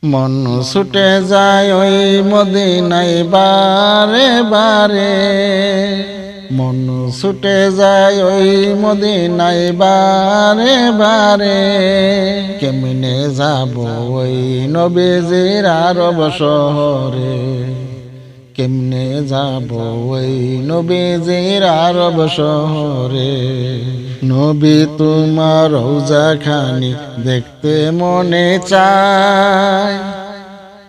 মন ছুটে যায় ওই মদিনায় বারে বারে, মন ছুটে যায় ওই মদিনায় বারে বারে। কেমনে যাব ওই নবীজির আরব শহরে, কেমনে যাব ওই নবীজির আরব শহরে। নবী তোমার রওজা খানি দেখতে মনে চায়,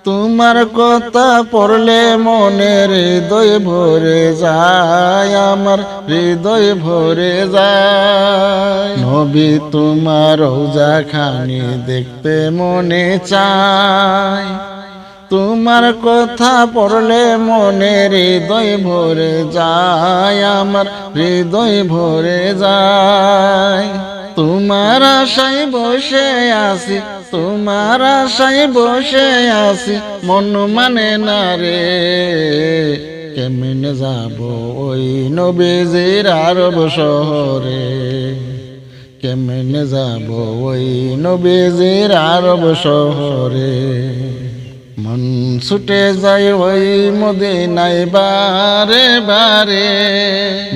তোমার কথা পড়লে মনের হৃদয় ভরে যায়, আমার হৃদয় ভরে যায়। নবী তোমার রওজা খানি দেখতে মনে চায়, তোমার কথা পড়লে মনের হৃদয় ভরে যায়, আমার হৃদয় ভরে যায়। তোমার আশায় বসে আছি, তোমার আশায় বসে আছি, মন মানে না রে। কেমনে যাব ওই নবীজির আরব শহরে, কেমনে যাব ওই নবীজির আরব শহরে। মন ছুটে যায় ওই মদিনায় বারে বারে,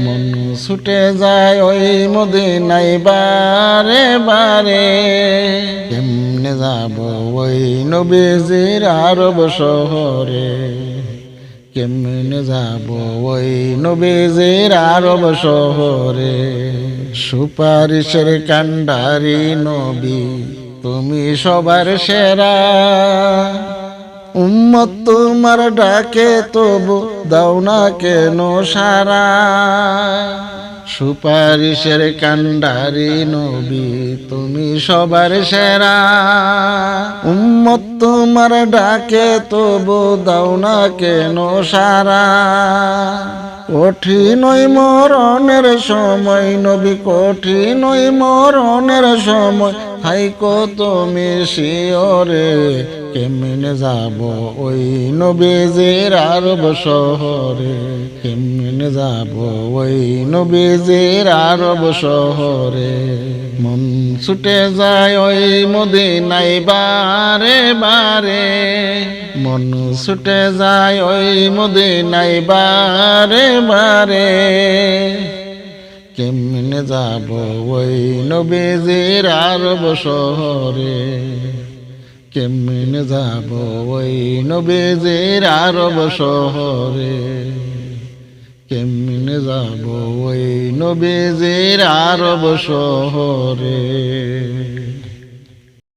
মন ছুটে যায় ওই মদিনায় বারে বারে। কেমনে যাব ওই নবীজির আরব শহরে, কেমনে যাব ওই নবীজির আরব শহরে। সুপারিশের কান্ডারি নবী তুমি সবার সেরা, উম্মত তোমার ডাকে তবু দাও না কেন সারা। সুপারিশের কান্ডারি নবী তুমি সবার সেরা, উম্মত তোমার ডাকে তবু দাও না কেন সারা। কঠিন মরণের সময় নবী, কঠিন মরণের সময় থাইকো তুমি শিয়রে। কেমনে যাব ওই নবীজির আরব শহরে, কেমনে যাব ওই নবীজির আরব শহরে। মন ছুটে যায় ওই মদিনায় বারে বারে, মন ছুটে যায় ওই মদিনায় বারে বারে। কেমনে যাব ওই নবীজির আরব শহরে, কেমনে যাব ওই নবীজির আরব শহরে, কেমনে যাব ওই নবীজির আরব শহরে।